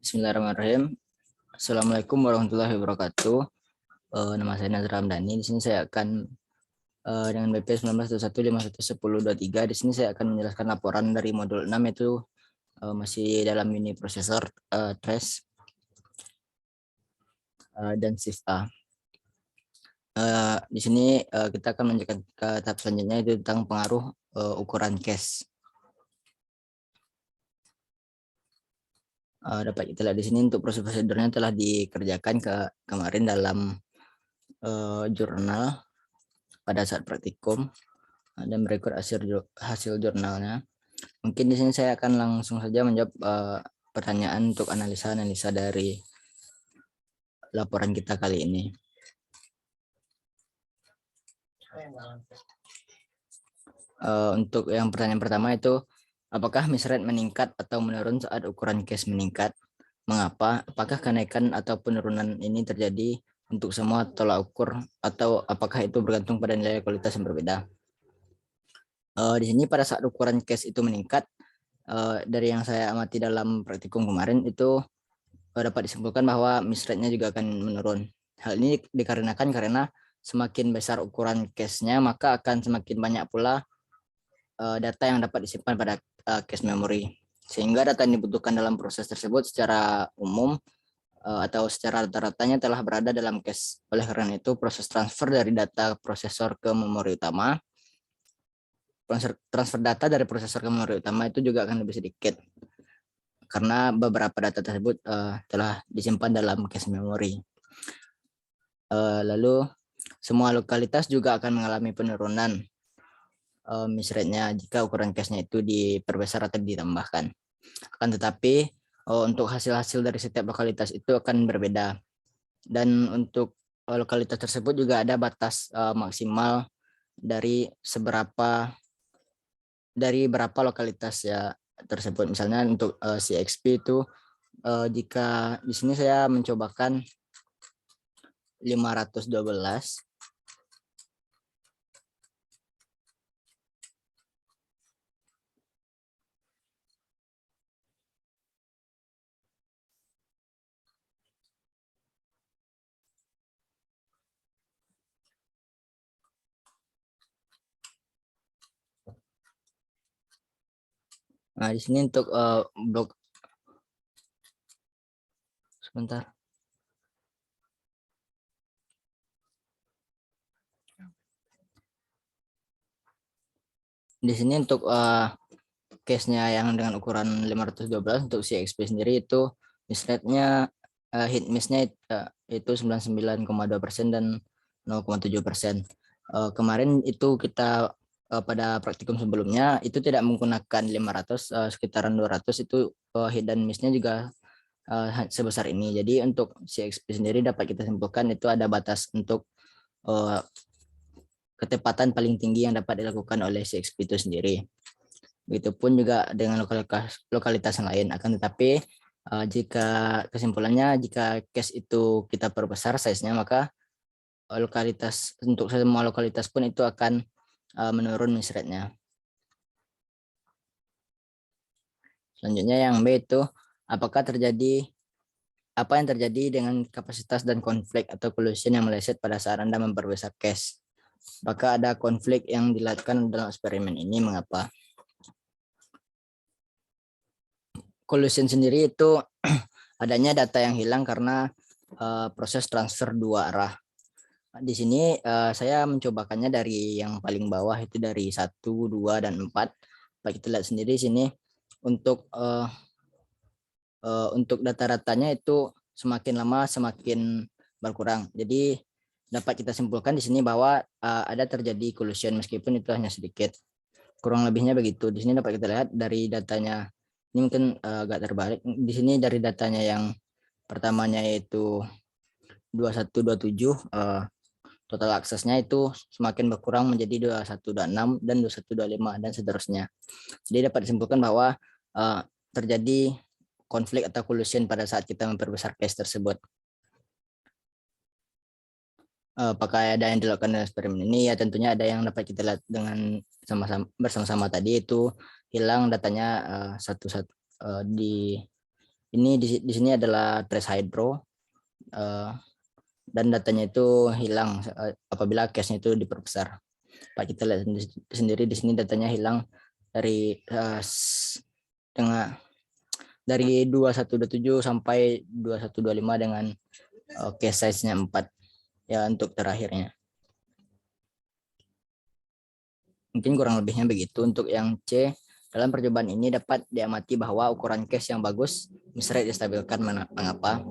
Bismillahirrahmanirrahim. Assalamualaikum warahmatullahi wabarakatuh. Nama saya Nazra Hamdani. Di sini saya akan dengan BP 1921511023. Di sini saya akan menjelaskan laporan dari modul 6 yaitu masih dalam mini prosesor trace dan shift A. Di sini kita akan menjelaskan ke tahap selanjutnya yaitu tentang pengaruh ukuran cache. Dapat kita lihat di sini untuk proses prosedurnya telah dikerjakan kemarin dalam jurnal pada saat praktikum dan berikut hasil jurnalnya. Mungkin di sini saya akan langsung saja menjawab pertanyaan untuk analisa dari laporan kita kali ini. Untuk yang pertanyaan pertama itu, apakah misrate meningkat atau menurun saat ukuran cache meningkat? Mengapa? Apakah kenaikan atau penurunan ini terjadi untuk semua tolak ukur atau apakah itu bergantung pada nilai kualitas yang berbeda? Di sini pada saat ukuran cache itu meningkat, dari yang saya amati dalam praktikum kemarin itu dapat disimpulkan bahwa misrate-nya juga akan menurun. Hal ini dikarenakan karena semakin besar ukuran cache-nya maka akan semakin banyak pula data yang dapat disimpan pada cache memory, sehingga data yang dibutuhkan dalam proses tersebut secara umum atau secara rata-ratanya telah berada dalam cache. Oleh karena itu proses transfer dari data prosesor ke memori utama, transfer data dari prosesor ke memori utama itu juga akan lebih sedikit karena beberapa data tersebut telah disimpan dalam cache memory. Lalu semua lokalitas juga akan mengalami penurunan misrate-nya jika ukuran cache-nya itu diperbesar atau ditambahkan. Akan tetapi untuk hasil-hasil dari setiap lokalitas itu akan berbeda, dan untuk lokalitas tersebut juga ada batas maksimal dari berapa lokalitas ya tersebut. Misalnya untuk CXP itu jika di sini saya mencobakan 512, nah di sini untuk blok sebentar. Di sini untuk case-nya yang dengan ukuran 512 untuk CXP sendiri itu misrate-nya hit miss-nya itu 99,2% dan 0,7%. Kemarin itu kita pada praktikum sebelumnya itu tidak menggunakan 500, sekitaran 200 itu hit dan miss-nya juga sebesar ini. Jadi untuk CXP sendiri dapat kita simpulkan itu ada batas untuk ketepatan paling tinggi yang dapat dilakukan oleh CXP itu sendiri. Begitupun juga dengan lokalitas yang lain. Akan tetapi jika kesimpulannya jika cache itu kita perbesar size-nya, maka untuk semua lokalitas pun itu akan menurun misrate-nya. Selanjutnya yang B itu, apa yang terjadi dengan kapasitas dan konflik atau collision yang meleset pada saat Anda memperbesar cache? Apakah ada konflik yang dilakukan dalam eksperimen ini? Mengapa? Collision sendiri itu adanya data yang hilang karena proses transfer dua arah. Di sini saya mencobakannya dari yang paling bawah itu dari 1, 2, dan 4. Baik, kita lihat sendiri sini untuk data-datanya itu semakin lama semakin berkurang. Jadi dapat kita simpulkan di sini bahwa ada terjadi collision meskipun itu hanya sedikit. Kurang lebihnya begitu. Di sini dapat kita lihat dari datanya. Ini mungkin agak terbalik. Di sini dari datanya yang pertamanya yaitu 2127, total aksesnya itu semakin berkurang menjadi 2126 dan 2125 dan seterusnya. Jadi dapat disimpulkan bahwa terjadi konflik atau collision pada saat kita memperbesar cache tersebut. Apakah ada yang dilakukan dalam eksperimen ini? Ya tentunya ada yang dapat kita lihat dengan bersama-sama tadi, itu hilang datanya satu-satu di Ini di sini adalah trace hydro dan datanya itu hilang apabila cache-nya itu diperbesar. Pak, kita lihat sendiri di sini datanya hilang dari dari 2127 sampai 2125 dengan cache size-nya 4 ya untuk terakhirnya. Mungkin kurang lebihnya begitu. Untuk yang C, dalam percobaan ini dapat diamati bahwa ukuran cache yang bagus misrate distabilkan. Mengapa?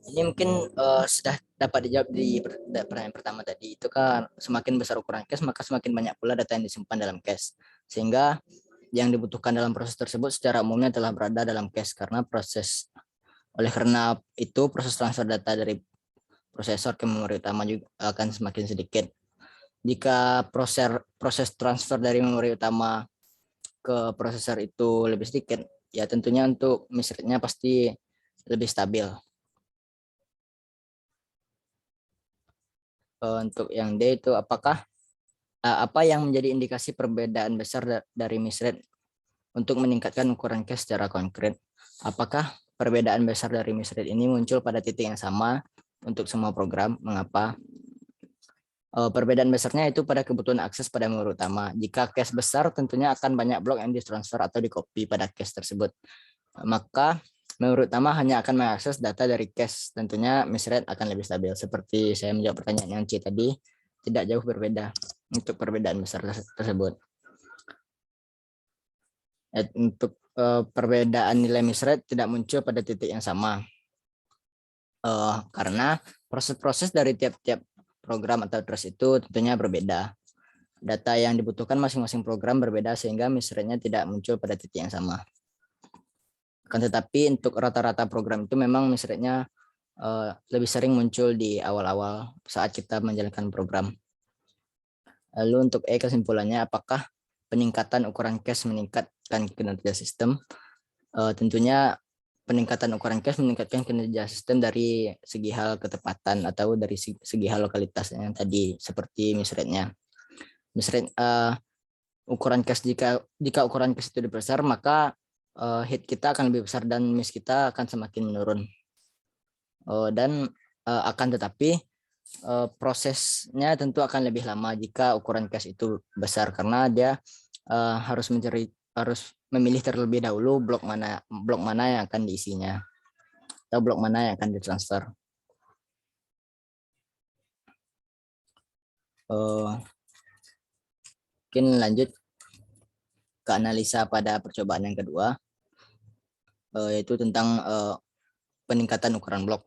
Ini mungkin sudah dapat dijawab di pertanyaan pertama tadi. Itu kan semakin besar ukuran cache maka semakin banyak pula data yang disimpan dalam cache. Sehingga yang dibutuhkan dalam proses tersebut secara umumnya telah berada dalam cache karena karena itu proses transfer data dari prosesor ke memori utama juga akan semakin sedikit. Jika proses transfer dari memori utama ke prosesor itu lebih sedikit, ya tentunya untuk misrate-nya pasti lebih stabil. Untuk yang D itu apa yang menjadi indikasi perbedaan besar dari misrate untuk meningkatkan ukuran cache secara konkret? Apakah perbedaan besar dari misrate ini muncul pada titik yang sama untuk semua program? Mengapa? Perbedaan besarnya itu pada kebutuhan akses pada memori utama. Jika cache besar, tentunya akan banyak blok yang ditransfer atau dicopy pada cache tersebut. Maka memori utama hanya akan mengakses data dari cache. Tentunya misrate akan lebih stabil. Seperti saya menjawab pertanyaan yang C tadi, tidak jauh berbeda untuk perbedaan besar tersebut. Untuk perbedaan nilai misrate tidak muncul pada titik yang sama. Karena proses-proses dari tiap-tiap program atau trace itu tentunya berbeda. Data yang dibutuhkan masing-masing program berbeda sehingga misrate-nya tidak muncul pada titik yang sama. Akan tetapi untuk rata-rata program itu memang misrate-nya lebih sering muncul di awal-awal saat kita menjalankan program. Lalu untuk E, kesimpulannya, apakah peningkatan ukuran cache meningkatkan kinerja sistem? Tentunya peningkatan ukuran cache meningkatkan kinerja sistem dari segi hal ketepatan atau dari segi hal lokalitas yang tadi seperti misrate-nya. Misrate ukuran cache jika ukuran cache itu dibesar maka hit kita akan lebih besar dan miss kita akan semakin menurun. Dan akan tetapi prosesnya tentu akan lebih lama jika ukuran cache itu besar karena dia harus memilih terlebih dahulu blok mana yang akan diisinya atau blok mana yang akan ditransfer. Mungkin lanjut ke analisa pada percobaan yang kedua, yaitu tentang peningkatan ukuran blok.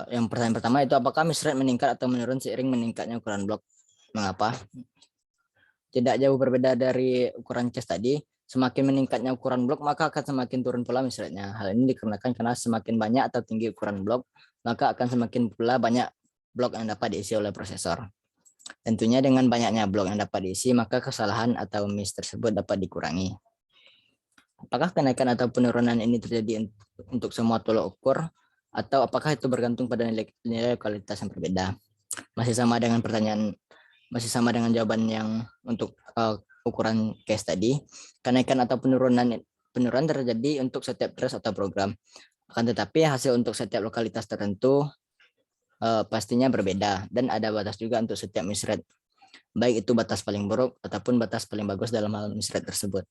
Yang pertanyaan pertama itu apakah misrate meningkat atau menurun seiring meningkatnya ukuran blok? Mengapa? Tidak jauh berbeda dari ukuran cache tadi. Semakin meningkatnya ukuran blok, maka akan semakin turun pula misrate-nya. Hal ini dikarenakan karena semakin banyak atau tinggi ukuran blok, maka akan semakin pula banyak blok yang dapat diisi oleh prosesor. Tentunya dengan banyaknya blok yang dapat diisi, maka kesalahan atau miss tersebut dapat dikurangi. Apakah kenaikan atau penurunan ini terjadi untuk semua tolok ukur, atau apakah itu bergantung pada nilai kualitas yang berbeda? Masih sama dengan jawaban yang untuk ukuran cache tadi. Kenaikan atau penurunan terjadi untuk setiap trace atau program. Akan tetapi hasil untuk setiap lokalitas tertentu pastinya berbeda dan ada batas juga untuk setiap misrate. Baik itu batas paling buruk ataupun batas paling bagus dalam hal misrate tersebut.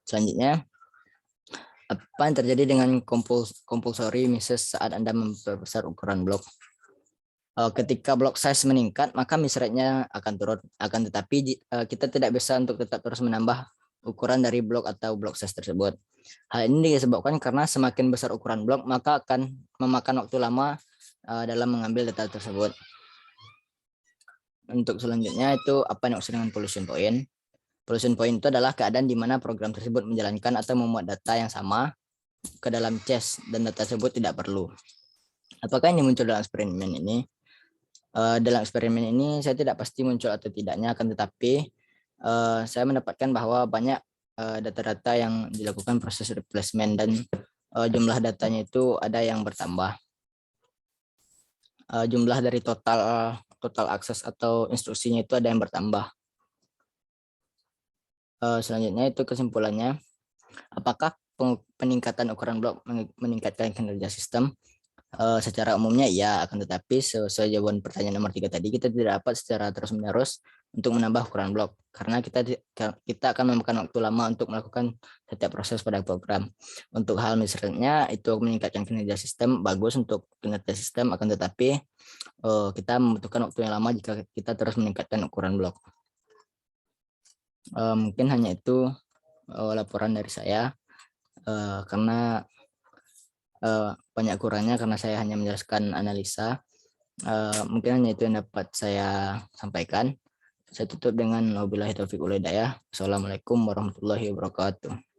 Selanjutnya, apa yang terjadi dengan compulsory misses saat Anda memperbesar ukuran blok? Ketika block size meningkat, maka misrate-nya akan turun. Akan tetapi kita tidak bisa untuk tetap terus menambah ukuran dari blok atau block size tersebut. Hal ini disebabkan karena semakin besar ukuran blok, maka akan memakan waktu lama dalam mengambil data tersebut. Untuk selanjutnya itu apa yang dimaksud dengan pollution point? Pollution point itu adalah keadaan di mana program tersebut menjalankan atau memuat data yang sama ke dalam cache dan data tersebut tidak perlu. Apakah ini muncul dalam eksperimen ini? Dalam eksperimen ini saya tidak pasti muncul atau tidaknya, akan tetapi saya mendapatkan bahwa banyak data-data yang dilakukan proses replacement dan jumlah datanya itu ada yang bertambah. Jumlah dari total akses atau instruksinya itu ada yang bertambah. Selanjutnya itu kesimpulannya, Apakah peningkatan ukuran blok meningkatkan kinerja sistem? Secara umumnya ya, akan tetapi sesuai jawaban pertanyaan nomor 3 tadi, kita tidak dapat secara terus-menerus untuk menambah ukuran blok karena kita akan memakan waktu lama untuk melakukan setiap proses pada program. Untuk hal misalnya itu meningkatkan kinerja sistem, bagus untuk kinerja sistem, akan tetapi kita membutuhkan waktu yang lama jika kita terus meningkatkan ukuran blok. Mungkin hanya itu laporan dari saya, karena banyak kurangnya karena saya hanya menjelaskan analisa. Mungkin hanya itu yang dapat saya sampaikan. Saya tutup dengan wabillahi taufiq wal hidayah. Assalamualaikum warahmatullahi wabarakatuh.